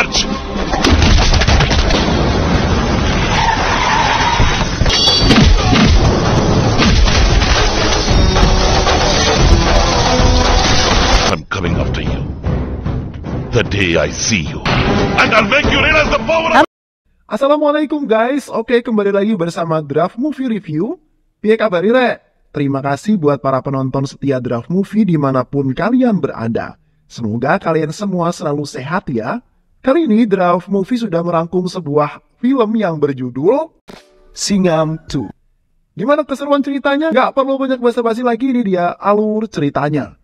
Charge! I'm coming after you. The day I see you. And I'll make you realize the power of... Assalamualaikum guys, oke kembali lagi bersama Draft Movie Review. Piye kabar Re? Terima kasih buat para penonton setia Draft Movie dimanapun kalian berada. Semoga kalian semua selalu sehat ya. Kali ini Draft Movie sudah merangkum sebuah film yang berjudul Singham 2. Gimana keseruan ceritanya? Gak perlu banyak basa-basi lagi, ini dia alur ceritanya.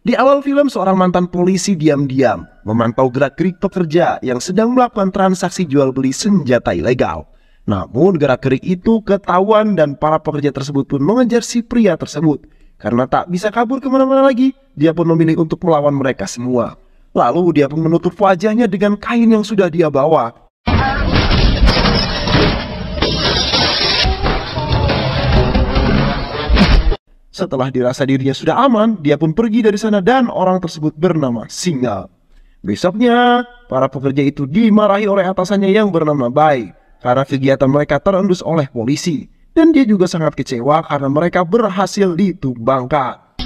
Di awal film, seorang mantan polisi diam-diam memantau gerak-gerik pekerja yang sedang melakukan transaksi jual-beli senjata ilegal. Namun gerak-gerik itu ketahuan dan para pekerja tersebut pun mengejar si pria tersebut. Karena tak bisa kabur kemana-mana lagi, dia pun memilih untuk melawan mereka semua. Lalu dia pun menutup wajahnya dengan kain yang sudah dia bawa. Setelah dirasa dirinya sudah aman, dia pun pergi dari sana dan orang tersebut bernama Singham. Besoknya, para pekerja itu dimarahi oleh atasannya yang bernama Bai karena kegiatan mereka terendus oleh polisi. Dan dia juga sangat kecewa karena mereka berhasil ditumbangkan.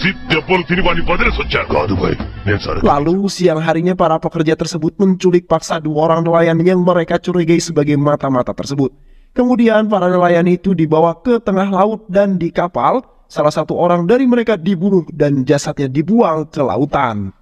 Lalu siang harinya para pekerja tersebut menculik paksa dua orang nelayan yang mereka curigai sebagai mata-mata tersebut. Kemudian para nelayan itu dibawa ke tengah laut dan di kapal. Salah satu orang dari mereka dibunuh dan jasadnya dibuang ke lautan.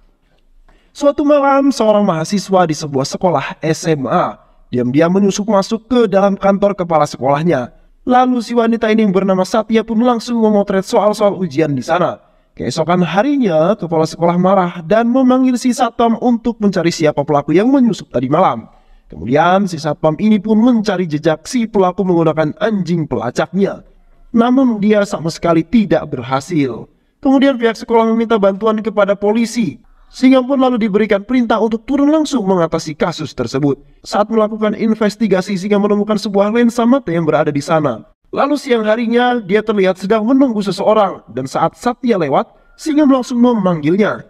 Suatu malam, seorang mahasiswa di sebuah sekolah SMA diam-diam menyusup masuk ke dalam kantor kepala sekolahnya. Lalu si wanita ini yang bernama Satya pun langsung memotret soal-soal ujian di sana. Keesokan harinya, kepala sekolah marah dan memanggil si satpam untuk mencari siapa pelaku yang menyusup tadi malam. Kemudian si satpam ini pun mencari jejak si pelaku menggunakan anjing pelacaknya. Namun dia sama sekali tidak berhasil. Kemudian pihak sekolah meminta bantuan kepada polisi. Singham pun lalu diberikan perintah untuk turun langsung mengatasi kasus tersebut. Saat melakukan investigasi, Singham menemukan sebuah lensa mata yang berada di sana. Lalu siang harinya dia terlihat sedang menunggu seseorang. Dan saat Satya lewat, Singham langsung memanggilnya.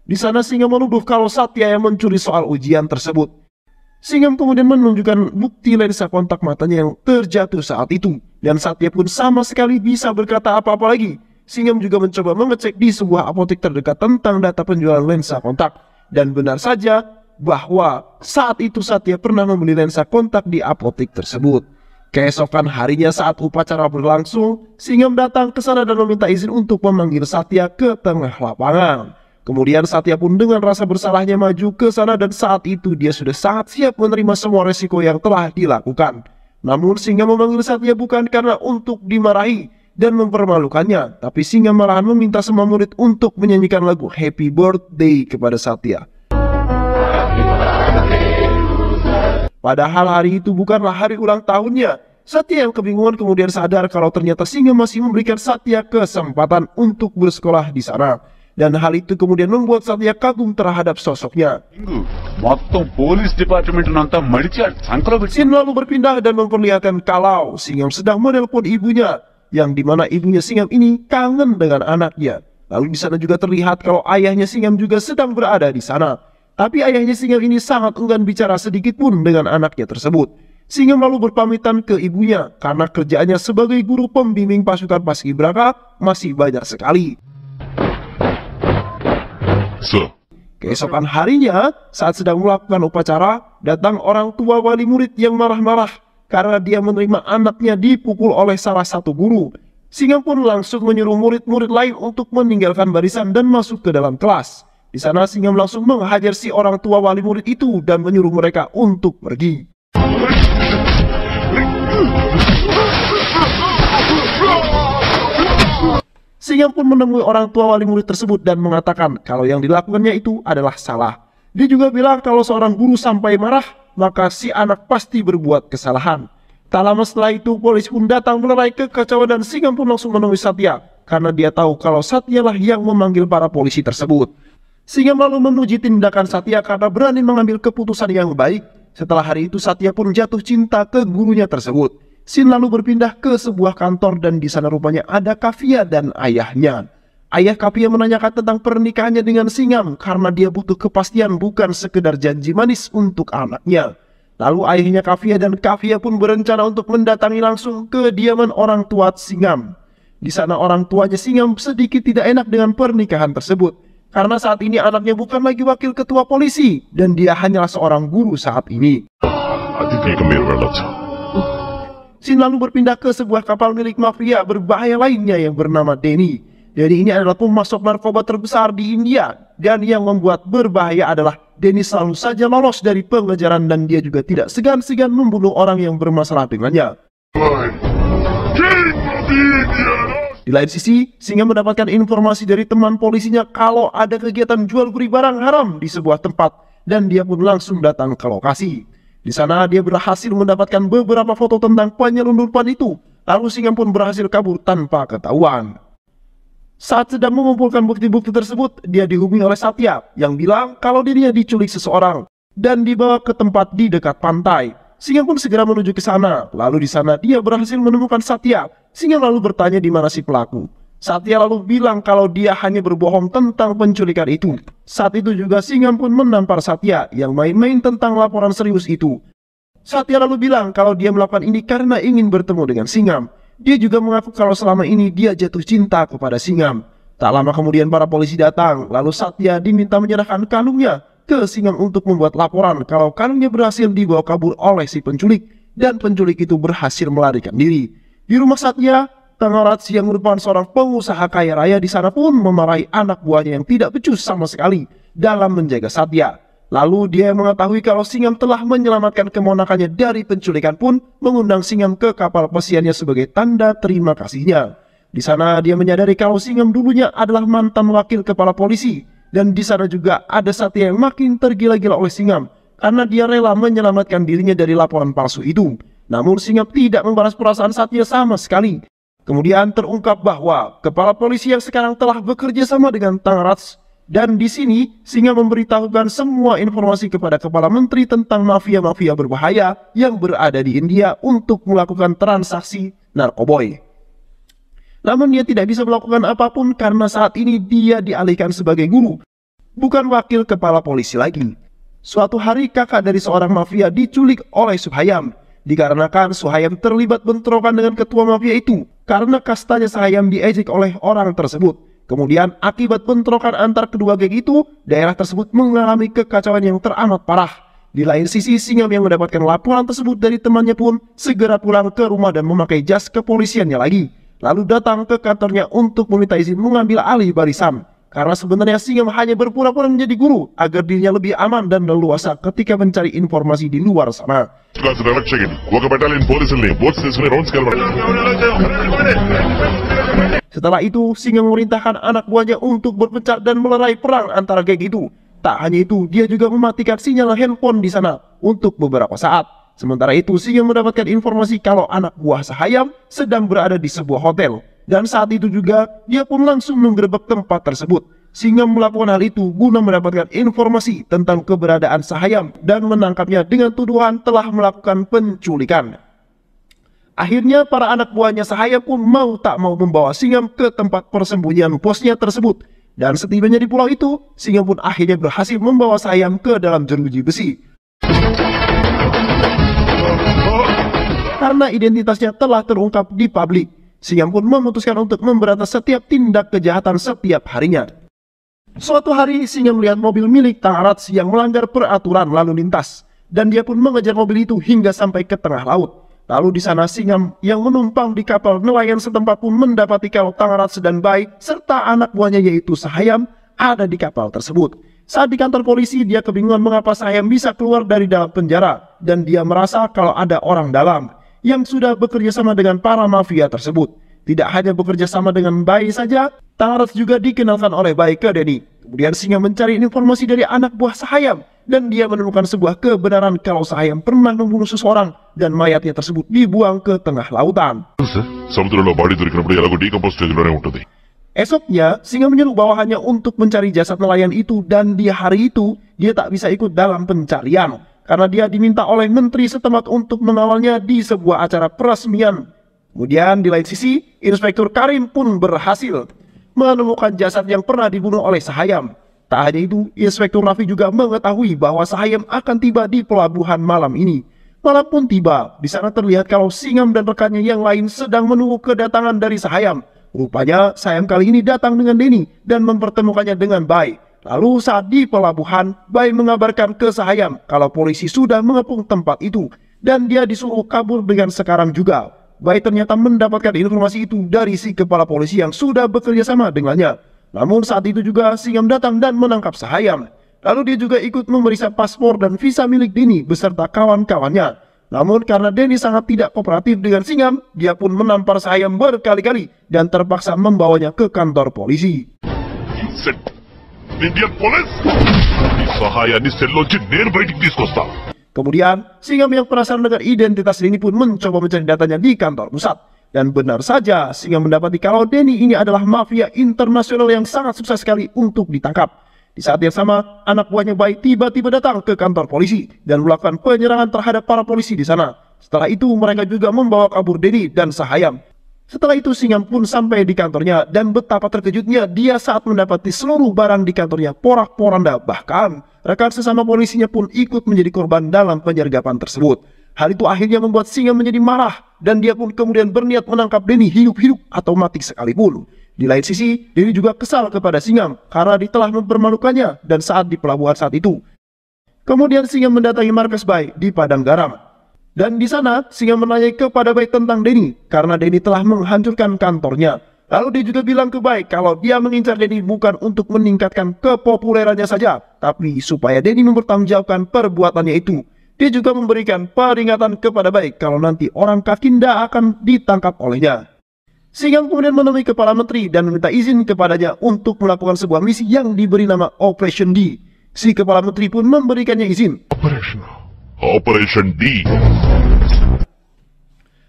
Di sana Singham menuduh kalau Satya yang mencuri soal ujian tersebut. Singham kemudian menunjukkan bukti lensa kontak matanya yang terjatuh saat itu. Dan Satya pun sama sekali bisa berkata apa-apa lagi. Singham juga mencoba mengecek di sebuah apotek terdekat tentang data penjualan lensa kontak. Dan benar saja bahwa saat itu Satya pernah membeli lensa kontak di apotek tersebut. Keesokan harinya saat upacara berlangsung, Singham datang ke sana dan meminta izin untuk memanggil Satya ke tengah lapangan. Kemudian Satya pun dengan rasa bersalahnya maju ke sana dan saat itu dia sudah sangat siap menerima semua resiko yang telah dilakukan. Namun Singham memanggil Satya bukan karena untuk dimarahi dan mempermalukannya, tapi Singham malahan meminta semua murid untuk menyanyikan lagu Happy Birthday kepada Satya. Padahal hari itu bukanlah hari ulang tahunnya. Satya yang kebingungan kemudian sadar kalau ternyata Singham masih memberikan Satya kesempatan untuk bersekolah di sana. Dan hal itu kemudian membuat Satya kagum terhadap sosoknya. Scene lalu berpindah dan memperlihatkan kalau Singham sedang menelpon ibunya, yang dimana ibunya Singham ini kangen dengan anaknya. Lalu di sana juga terlihat kalau ayahnya Singham juga sedang berada di sana. Tapi ayahnya Singham ini sangat enggan bicara sedikit pun dengan anaknya tersebut. Singham lalu berpamitan ke ibunya karena kerjaannya sebagai guru pembimbing pasukan paskibraka masih banyak sekali. Keesokan harinya, saat sedang melakukan upacara, datang orang tua wali murid yang marah-marah karena dia menerima anaknya dipukul oleh salah satu guru. Singham pun langsung menyuruh murid-murid lain untuk meninggalkan barisan dan masuk ke dalam kelas. Di sana Singham langsung menghajar si orang tua wali murid itu dan menyuruh mereka untuk pergi. Singham pun menemui orang tua wali murid tersebut dan mengatakan kalau yang dilakukannya itu adalah salah. Dia juga bilang kalau seorang guru sampai marah, maka si anak pasti berbuat kesalahan. Tak lama setelah itu, polisi pun datang melerai kekacauan dan Singham pun langsung menemui Satya karena dia tahu kalau Satya lah yang memanggil para polisi tersebut. Singham lalu memuji tindakan Satya karena berani mengambil keputusan yang baik. Setelah hari itu Satya pun jatuh cinta ke gurunya tersebut. Scene lalu berpindah ke sebuah kantor dan di sana rupanya ada Kavia dan ayahnya. Ayah Kavia menanyakan tentang pernikahannya dengan Singham karena dia butuh kepastian bukan sekedar janji manis untuk anaknya. Lalu ayahnya Kavia dan Kavia pun berencana untuk mendatangi langsung kediaman orang tua Singham. Di sana orang tuanya Singham sedikit tidak enak dengan pernikahan tersebut karena saat ini anaknya bukan lagi wakil ketua polisi dan dia hanyalah seorang guru saat ini. Scene lalu berpindah ke sebuah kapal milik mafia berbahaya lainnya yang bernama Denny. Denny ini adalah pemasok narkoba terbesar di India dan yang membuat berbahaya adalah Denny selalu saja lolos dari pengejaran dan dia juga tidak segan-segan membunuh orang yang bermasalah dengannya. Di lain sisi, Singham mendapatkan informasi dari teman polisinya kalau ada kegiatan jual beli barang haram di sebuah tempat dan dia pun langsung datang ke lokasi. Di sana dia berhasil mendapatkan beberapa foto tentang penyelundupan itu, lalu Singham pun berhasil kabur tanpa ketahuan. Saat sedang mengumpulkan bukti-bukti tersebut, dia dihubungi oleh Satya yang bilang kalau dirinya diculik seseorang dan dibawa ke tempat di dekat pantai. Singham pun segera menuju ke sana, lalu di sana dia berhasil menemukan Satya. Singham lalu bertanya di mana si pelaku. Satya lalu bilang kalau dia hanya berbohong tentang penculikan itu. Saat itu juga Singham pun menampar Satya yang main-main tentang laporan serius itu. Satya lalu bilang kalau dia melakukan ini karena ingin bertemu dengan Singham. Dia juga mengaku kalau selama ini dia jatuh cinta kepada Singham. Tak lama kemudian para polisi datang, lalu Satya diminta menyerahkan kalungnya ke Singham untuk membuat laporan kalau kalungnya berhasil dibawa kabur oleh si penculik dan penculik itu berhasil melarikan diri. Di rumah Satya, Tangarat yang merupakan seorang pengusaha kaya raya di sana pun memarahi anak buahnya yang tidak becus sama sekali dalam menjaga Satya. Lalu dia mengetahui kalau Singham telah menyelamatkan keponakannya dari penculikan pun mengundang Singham ke kapal pesiarnya sebagai tanda terima kasihnya. Di sana dia menyadari kalau Singham dulunya adalah mantan wakil kepala polisi dan di sana juga ada Satya yang makin tergila-gila oleh Singham karena dia rela menyelamatkan dirinya dari laporan palsu itu. Namun Singham tidak membalas perasaan Satya sama sekali. Kemudian terungkap bahwa kepala polisi yang sekarang telah bekerja sama dengan Tangarat dan di sini Singham memberitahukan semua informasi kepada kepala menteri tentang mafia-mafia berbahaya yang berada di India untuk melakukan transaksi narkoboy. Namun dia tidak bisa melakukan apapun karena saat ini dia dialihkan sebagai guru, bukan wakil kepala polisi lagi. Suatu hari kakak dari seorang mafia diculik oleh Suhayam. Dikarenakan Suhayam terlibat bentrokan dengan ketua mafia itu karena kastanya Suhayam diejek oleh orang tersebut. Kemudian akibat bentrokan antar kedua geng itu, daerah tersebut mengalami kekacauan yang teramat parah. Di lain sisi, Singham yang mendapatkan laporan tersebut dari temannya pun segera pulang ke rumah dan memakai jas kepolisiannya lagi. Lalu datang ke kantornya untuk meminta izin mengambil alih barisan. Karena sebenarnya Singham hanya berpura-pura menjadi guru agar dirinya lebih aman dan leluasa ketika mencari informasi di luar sana. Setelah itu, Singham memerintahkan anak buahnya untuk berpencar dan melerai perang antara geng itu. Tak hanya itu, dia juga mematikan sinyal handphone di sana untuk beberapa saat. Sementara itu, Singham mendapatkan informasi kalau anak buah Suhayam sedang berada di sebuah hotel. Dan saat itu juga, dia pun langsung menggerebek tempat tersebut. Singham melakukan hal itu guna mendapatkan informasi tentang keberadaan Suhayam dan menangkapnya dengan tuduhan telah melakukan penculikan. Akhirnya para anak buahnya Suhayam pun mau tak mau membawa Singham ke tempat persembunyian bosnya tersebut. Dan setibanya di pulau itu, Singham pun akhirnya berhasil membawa Suhayam ke dalam jeruji besi. Karena identitasnya telah terungkap di publik, Singham pun memutuskan untuk memberantas setiap tindak kejahatan setiap harinya. Suatu hari, Singham melihat mobil milik Tangarat yang melanggar peraturan lalu lintas, dan dia pun mengejar mobil itu hingga sampai ke tengah laut. Lalu di sana Singham yang menumpang di kapal nelayan setempat pun mendapati kalau Tangarat dan Bai serta anak buahnya yaitu Suhayam ada di kapal tersebut. Saat di kantor polisi, dia kebingungan mengapa Suhayam bisa keluar dari dalam penjara, dan dia merasa kalau ada orang dalam yang sudah bekerja sama dengan para mafia tersebut. Tidak hanya bekerja sama dengan Bai saja, Tangarat juga dikenalkan oleh Bai ke Denny. Kemudian Singham mencari informasi dari anak buah Suhayam dan dia menemukan sebuah kebenaran kalau Suhayam pernah membunuh seseorang dan mayatnya tersebut dibuang ke tengah lautan. Esoknya, Singham menyuruh bawahannya untuk mencari jasad nelayan itu dan di hari itu dia tak bisa ikut dalam pencarian karena dia diminta oleh menteri setempat untuk mengawalnya di sebuah acara peresmian. Kemudian di lain sisi, Inspektur Karim pun berhasil menemukan jasad yang pernah dibunuh oleh Sahayam. Tak hanya itu, Inspektur Raffi juga mengetahui bahwa Sahayam akan tiba di pelabuhan malam ini. Malam pun tiba, di sana terlihat kalau Singam dan rekannya yang lain sedang menunggu kedatangan dari Sahayam. Rupanya Sahayam kali ini datang dengan Denny dan mempertemukannya dengan Bai. Lalu saat di pelabuhan, Bai mengabarkan ke Sahayam kalau polisi sudah mengepung tempat itu dan dia disuruh kabur dengan sekarang juga. Bai ternyata mendapatkan informasi itu dari si kepala polisi yang sudah bekerja sama dengannya. Namun saat itu juga Singam datang dan menangkap Sahayam. Lalu dia juga ikut memeriksa paspor dan visa milik Denny beserta kawan-kawannya. Namun karena Denny sangat tidak kooperatif dengan Singam, dia pun menampar Sahayam berkali-kali dan terpaksa membawanya ke kantor polisi. You said Indian police? Di Sahaya ni selloji నేను బయటికి తీసుకొస్తా. Kemudian, Singam yang penasaran dengan identitas Denny pun mencoba mencari datanya di kantor pusat. Dan benar saja, Singam mendapati kalau Denny ini adalah mafia internasional yang sangat sukses sekali untuk ditangkap. Di saat yang sama, anak buahnya Bai tiba-tiba datang ke kantor polisi dan melakukan penyerangan terhadap para polisi di sana. Setelah itu, mereka juga membawa kabur Denny dan Sahayam. Setelah itu, Singam pun sampai di kantornya dan betapa terkejutnya dia saat mendapati seluruh barang di kantornya porak-poranda. Bahkan, rekan sesama polisinya pun ikut menjadi korban dalam penyergapan tersebut. Hal itu akhirnya membuat Singam menjadi marah dan dia pun kemudian berniat menangkap Denny hidup-hidup atau mati sekalipun. Di lain sisi, Denny juga kesal kepada Singam karena dia telah mempermalukannya dan saat di pelabuhan saat itu. Kemudian Singam mendatangi markas Bai di Padang Garam. Dan di sana, Singam menanyai kepada Bai tentang Denny karena Denny telah menghancurkan kantornya. Lalu dia juga bilang ke Bai kalau dia mengincar Denny bukan untuk meningkatkan kepopulerannya saja, tapi supaya Denny mempertanggungjawabkan perbuatannya itu. Dia juga memberikan peringatan kepada Bai kalau nanti orang Kakinda akan ditangkap olehnya. Singam kemudian menemui Kepala Menteri dan meminta izin kepadanya untuk melakukan sebuah misi yang diberi nama Operation D. Si Kepala Menteri pun memberikannya izin. Operation D.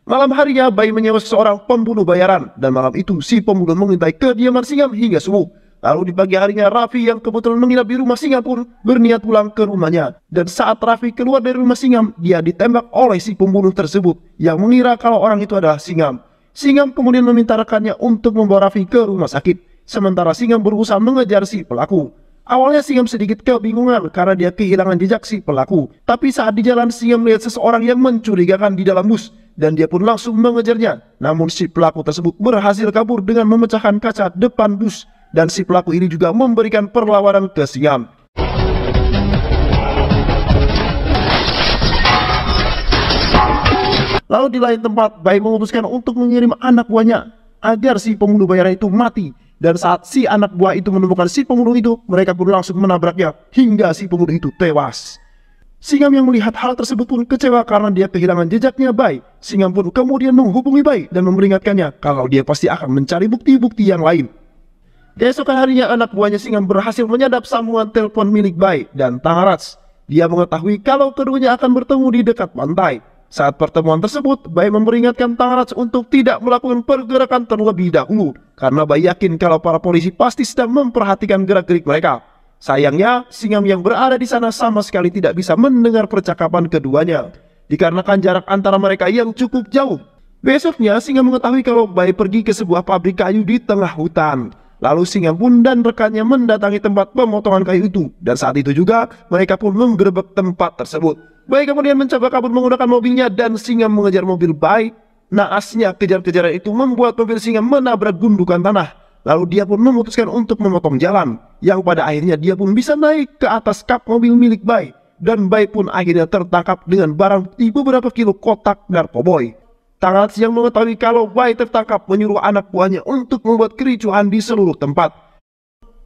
Malam harinya, Bai menyewa seorang pembunuh bayaran dan malam itu si pembunuh mengintai kediaman Singam hingga subuh. Lalu di pagi harinya, Raffi yang kebetulan menginap di rumah Singam pun berniat pulang ke rumahnya. Dan saat Raffi keluar dari rumah Singam, dia ditembak oleh si pembunuh tersebut yang mengira kalau orang itu adalah Singam. Singam kemudian meminta rekannya untuk membawa Raffi ke rumah sakit. Sementara Singam berusaha mengejar si pelaku. Awalnya Singam sedikit kebingungan karena dia kehilangan jejak si pelaku. Tapi saat di jalan, Singam melihat seseorang yang mencurigakan di dalam bus. Dan dia pun langsung mengejarnya. Namun si pelaku tersebut berhasil kabur dengan memecahkan kaca depan bus. Dan si pelaku ini juga memberikan perlawanan ke Singam. Lalu di lain tempat, Bai memutuskan untuk mengirim anak buahnya agar si pembunuh bayaran itu mati. Dan saat si anak buah itu menemukan si pembunuh itu, mereka pun langsung menabraknya hingga si pembunuh itu tewas. Singam yang melihat hal tersebut pun kecewa karena dia kehilangan jejaknya Bai. Singam pun kemudian menghubungi Bai dan memperingatkannya kalau dia pasti akan mencari bukti-bukti yang lain. Keesokan harinya, anak buahnya Singam berhasil menyadap sambungan telepon milik Bai dan Tangarats. Dia mengetahui kalau keduanya akan bertemu di dekat pantai. Saat pertemuan tersebut, Bai memperingatkan Tangarats untuk tidak melakukan pergerakan terlebih dahulu karena Bai yakin kalau para polisi pasti sedang memperhatikan gerak-gerik mereka. Sayangnya, Singam yang berada di sana sama sekali tidak bisa mendengar percakapan keduanya dikarenakan jarak antara mereka yang cukup jauh. Besoknya, Singam mengetahui kalau Bai pergi ke sebuah pabrik kayu di tengah hutan. Lalu Singam pun dan rekannya mendatangi tempat pemotongan kayu itu. Dan saat itu juga mereka pun menggerebek tempat tersebut. Bai kemudian mencoba kabur menggunakan mobilnya dan Singam mengejar mobil Bai. Naasnya kejar-kejaran itu membuat mobil Singam menabrak gundukan tanah. Lalu dia pun memutuskan untuk memotong jalan. Yang pada akhirnya dia pun bisa naik ke atas kap mobil milik Bai. Dan Bai pun akhirnya tertangkap dengan barang bukti beberapa kilo kotak narkoboy. Tangarats yang mengetahui kalau Bai tertangkap menyuruh anak buahnya untuk membuat kericuhan di seluruh tempat.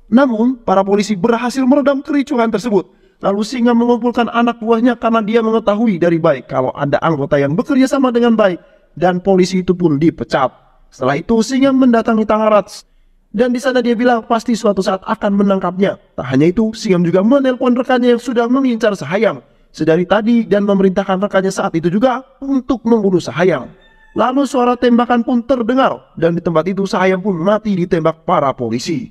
Namun, para polisi berhasil meredam kericuhan tersebut. Lalu Singam mengumpulkan anak buahnya karena dia mengetahui dari Bai kalau ada anggota yang bekerja sama dengan Bai. Dan polisi itu pun dipecat. Setelah itu Singam mendatangi Tangarats. Dan di sana dia bilang pasti suatu saat akan menangkapnya. Tak hanya itu, Singam juga menelpon rekannya yang sudah mengincar Sahayam sedari tadi dan memerintahkan rekannya saat itu juga untuk membunuh Sahayam. Lalu suara tembakan pun terdengar dan di tempat itu Sahayam pun mati ditembak para polisi.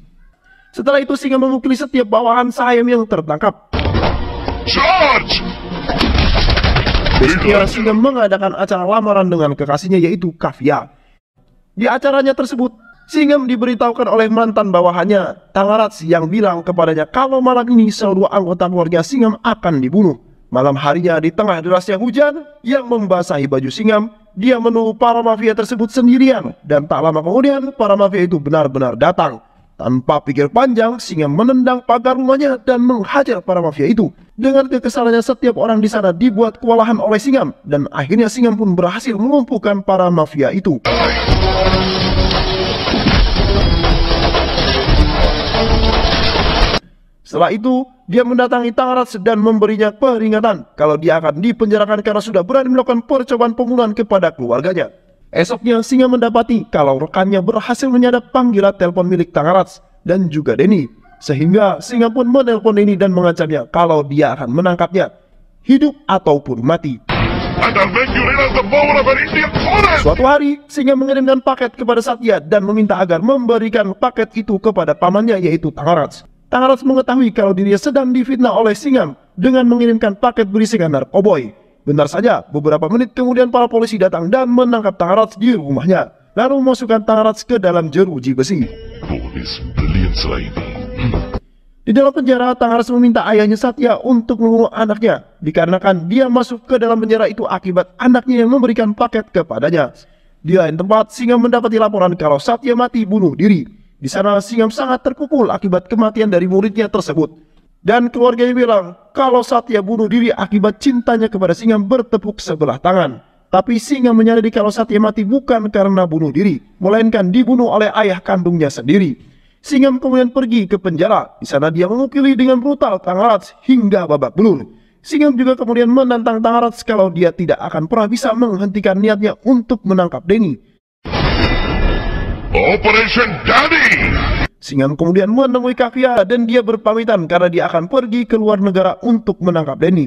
Setelah itu Singam memukuli setiap bawahan Sahayam yang tertangkap. Charge! Besoknya Singham mengadakan acara lamaran dengan kekasihnya yaitu Kavya. Di acaranya tersebut, Singham diberitahukan oleh mantan bawahannya, Thangaraj, yang bilang kepadanya kalau malam ini seluruh anggota keluarga Singham akan dibunuh. Malam harinya di tengah derasnya hujan yang membasahi baju Singham, dia menunggu para mafia tersebut sendirian. Dan tak lama kemudian para mafia itu benar-benar datang. Tanpa pikir panjang, Singham menendang pagar rumahnya dan menghajar para mafia itu. Dengan kekesalannya, setiap orang di sana dibuat kewalahan oleh Singham. Dan akhirnya Singham pun berhasil melumpuhkan para mafia itu. Setelah itu, dia mendatangi Thangaraj dan memberinya peringatan kalau dia akan dipenjarakan karena sudah berani melakukan percobaan pembunuhan kepada keluarganya. Esoknya, Singham mendapati kalau rekannya berhasil menyadap panggilan telepon milik Thangaraj dan juga Danny. Sehingga Singham pun menelpon Danny dan mengancamnya kalau dia akan menangkapnya, hidup ataupun mati. Suatu hari, Singham mengirimkan paket kepada Satya dan meminta agar memberikan paket itu kepada pamannya yaitu Thangaraj. Thangaraj mengetahui kalau dirinya sedang difitnah oleh Singham dengan mengirimkan paket berisikan narkoboy. Benar saja, beberapa menit kemudian para polisi datang dan menangkap Thangaraj di rumahnya, lalu memasukkan Thangaraj ke dalam jeruji besi. Di dalam penjara, Thangaraj meminta ayahnya Satya untuk membunuh anaknya, dikarenakan dia masuk ke dalam penjara itu akibat anaknya yang memberikan paket kepadanya. Di lain tempat, Singham mendapati laporan kalau Satya mati bunuh diri. Di sana Singham sangat terpukul akibat kematian dari muridnya tersebut. Dan keluarganya bilang kalau Satya bunuh diri akibat cintanya kepada Singham bertepuk sebelah tangan. Tapi Singham menyadari kalau Satya mati bukan karena bunuh diri, melainkan dibunuh oleh ayah kandungnya sendiri. Singham kemudian pergi ke penjara. Di sana dia memukuli dengan brutal Thangaraj hingga babak belur. Singham juga kemudian menantang Thangaraj kalau dia tidak akan pernah bisa menghentikan niatnya untuk menangkap Danny. Operation Danny! Singham kemudian menemui Kavya dan dia berpamitan karena dia akan pergi ke luar negara untuk menangkap Danny,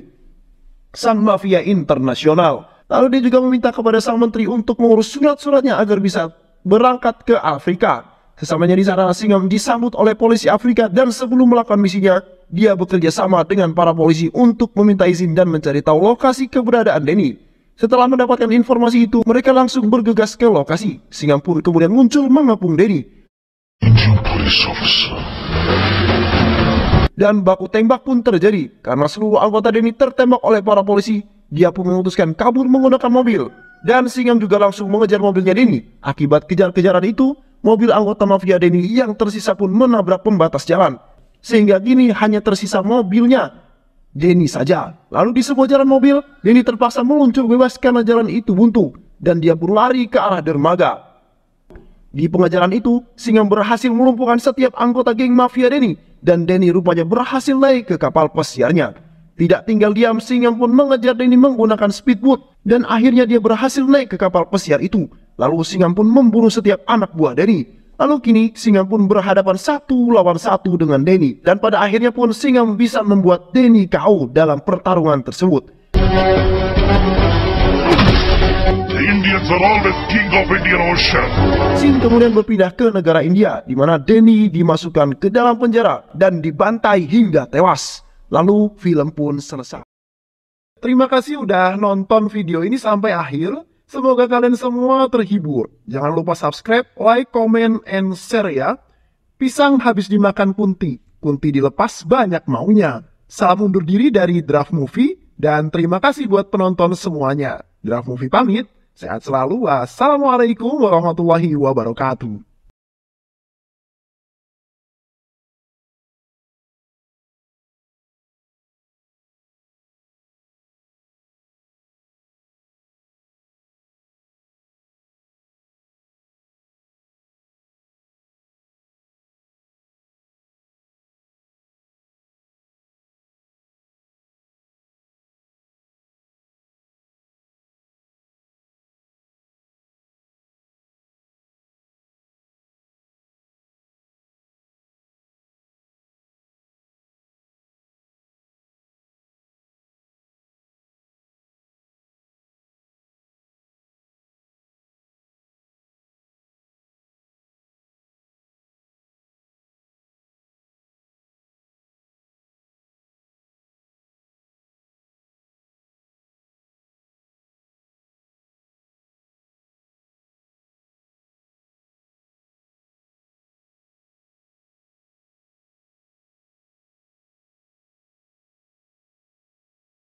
sang mafia internasional. Lalu dia juga meminta kepada sang menteri untuk mengurus surat-suratnya agar bisa berangkat ke Afrika. Sesamanya di sana, Singham disambut oleh polisi Afrika dan sebelum melakukan misinya, dia bekerja sama dengan para polisi untuk meminta izin dan mencari tahu lokasi keberadaan Danny. Setelah mendapatkan informasi itu, mereka langsung bergegas ke lokasi. Singham pun kemudian muncul mengepung Danny. Dan baku tembak pun terjadi karena seluruh anggota Danny tertembak oleh para polisi. Dia pun memutuskan kabur menggunakan mobil. Dan Singham juga langsung mengejar mobilnya Danny. Akibat kejar-kejaran itu, mobil anggota mafia Danny yang tersisa pun menabrak pembatas jalan. Sehingga kini hanya tersisa mobilnya Danny saja. Lalu di sebuah jalan mobil, Danny terpaksa meluncur bebas karena jalan itu buntu. Dan dia pun lari ke arah dermaga. Di pengejaran itu, Singham berhasil melumpuhkan setiap anggota geng mafia Danny. Dan Danny rupanya berhasil naik ke kapal pesiarnya. Tidak tinggal diam, Singham pun mengejar Danny menggunakan speedboat. Dan akhirnya dia berhasil naik ke kapal pesiar itu. Lalu Singham pun membunuh setiap anak buah Danny. Lalu kini Singham pun berhadapan 1 lawan 1 dengan Danny. Dan pada akhirnya pun Singham bisa membuat Danny KO dalam pertarungan tersebut. The Indians are always king of Indian Ocean. Scene kemudian berpindah ke negara India, di mana Danny dimasukkan ke dalam penjara dan dibantai hingga tewas. Lalu film pun selesai. Terima kasih udah nonton video ini sampai akhir. Semoga kalian semua terhibur. Jangan lupa subscribe, like, comment, and share ya. Pisang habis dimakan kunti. Kunti dilepas banyak maunya. Salam undur diri dari Draft Movie. Dan terima kasih buat penonton semuanya. Draft Movie pamit. Sehat selalu. Wassalamualaikum warahmatullahi wabarakatuh.